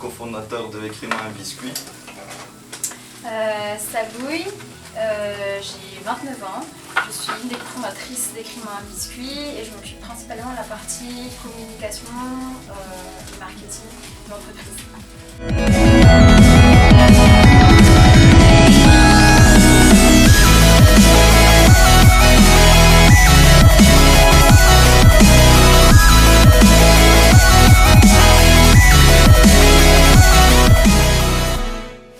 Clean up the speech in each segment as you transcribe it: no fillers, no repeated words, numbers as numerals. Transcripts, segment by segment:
cofondateur de Écris-moi un biscuit. Salouy, j'ai 29 ans, je suis une des cofondatrices d'Écris-moi un biscuit et je m'occupe principalement de la partie communication et marketing de l'entreprise.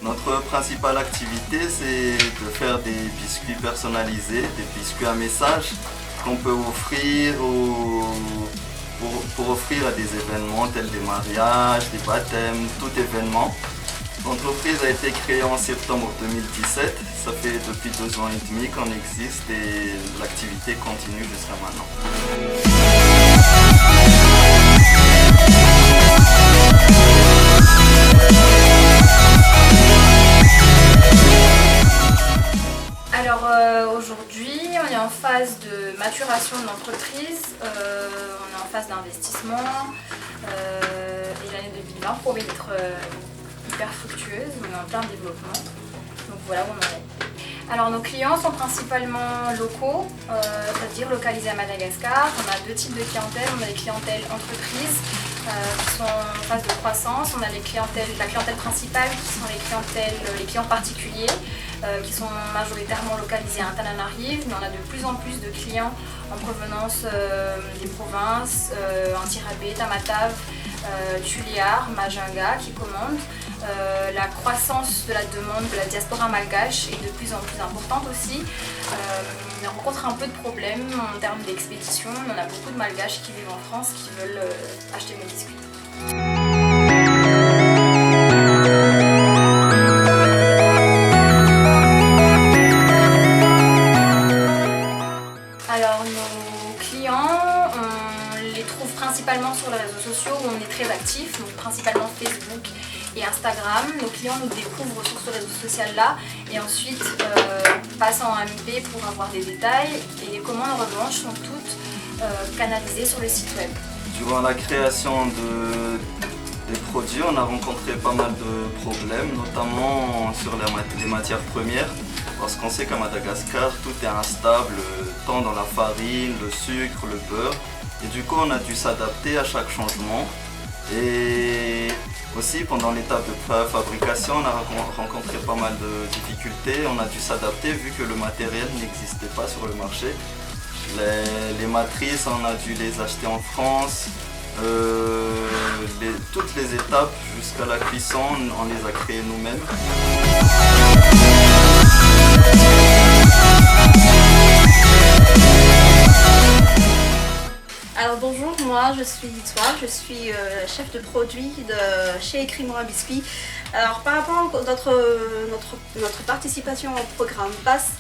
Notre principale activité, c'est de faire des biscuits personnalisés, des biscuits à message qu'on peut offrir pour offrir à des événements tels des mariages, des baptêmes, tout événement. L'entreprise a été créée en septembre 2017, ça fait depuis 2 ans et demi qu'on existe et l'activité continue jusqu'à maintenant. Aujourd'hui, on est en phase de maturation de l'entreprise, on est en phase d'investissement et l'année 2020 promet d'être hyper fructueuse, on est en plein développement, donc voilà où on en est. Alors nos clients sont principalement locaux, c'est-à-dire localisés à Madagascar. On a 2 types de clientèle, on a les clientèles entreprises qui sont en phase de croissance, on a la clientèle principale qui sont les clients particuliers qui sont majoritairement localisés à Antananarive, mais on a de plus en plus de clients en provenance des provinces, Antirabé, Tamatave, Tuléar, Majunga qui commandent. La croissance de la demande de la diaspora malgache est de plus en plus importante aussi. On rencontre un peu de problèmes en termes d'expédition, mais on a beaucoup de malgaches qui vivent en France qui veulent acheter nos biscuits. Alors nos clients, on les trouve principalement sur les réseaux sociaux où on est très actifs, donc principalement Facebook et Instagram. Nos clients nous découvrent sur ce réseau social là et ensuite passent en MP pour avoir des détails et les commandes en revanche sont toutes canalisées sur le site web. Durant la création des produits, on a rencontré pas mal de problèmes, notamment sur les matières premières, parce qu'on sait qu'à Madagascar, tout est instable, tant dans la farine, le sucre, le beurre, et du coup on a dû s'adapter à chaque changement. Et aussi pendant l'étape de fabrication, on a rencontré pas mal de difficultés, on a dû s'adapter vu que le matériel n'existait pas sur le marché. Les matrices, on a dû les acheter en France. Toutes les étapes jusqu'à la cuisson, on les a créées nous-mêmes. Alors bonjour, moi je suis Victoire, je suis chef de produit chez Écris-moi un biscuit. Alors par rapport à notre participation au programme PASS,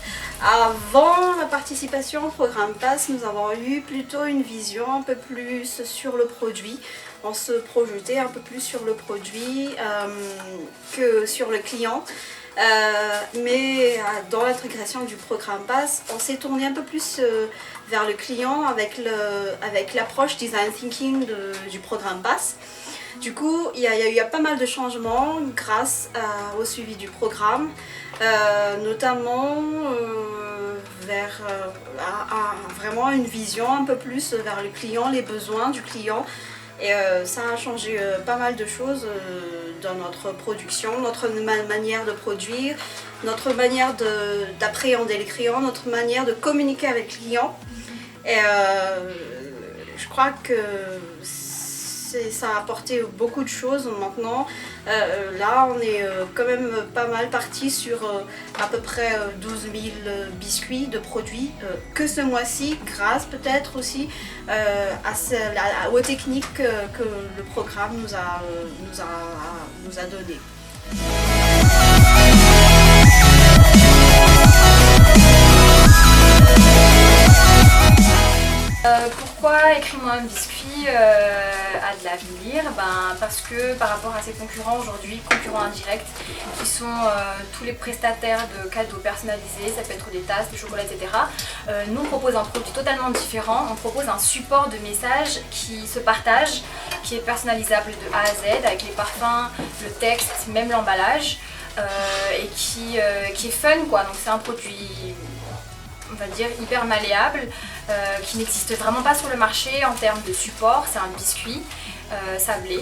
avant la participation au programme PASS, nous avons eu plutôt une vision un peu plus sur le produit. On se projetait un peu plus sur le produit que sur le client. Mais dans l'intégration du programme PASS, on s'est tourné un peu plus vers le client avec l'approche design thinking du programme PASS. Du coup, il y a eu pas mal de changements grâce au suivi du programme, notamment vers vraiment une vision un peu plus vers le client, les besoins du client. Et ça a changé pas mal de choses dans notre production, notre manière de produire, notre manière d'appréhender les clients, notre manière de communiquer avec les clients. Et je crois que ça a apporté beaucoup de choses maintenant. Là, on est quand même pas mal parti sur à peu près 12 000 biscuits de produits que ce mois-ci, grâce peut-être aussi aux techniques que le programme nous a données. Pourquoi Écris-moi un biscuit a de l'avenir, parce que par rapport à ces concurrents aujourd'hui, concurrents indirects, qui sont tous les prestataires de cadeaux personnalisés, ça peut être des tasses, des chocolats, etc. Nous on propose un produit totalement différent, on propose un support de messages qui se partage, qui est personnalisable de A à Z, avec les parfums, le texte, même l'emballage, et qui est fun quoi. Donc c'est un produit, on va dire, hyper malléable, qui n'existe vraiment pas sur le marché en termes de support. C'est un biscuit sablé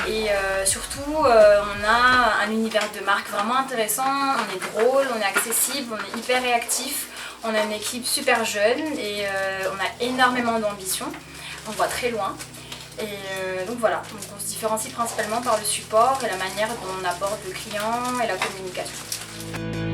et surtout on a un univers de marque vraiment intéressant, on est drôle, on est accessible, on est hyper réactif, on a une équipe super jeune et on a énormément d'ambition, on voit très loin. Et donc voilà, donc on se différencie principalement par le support et la manière dont on aborde le client et la communication.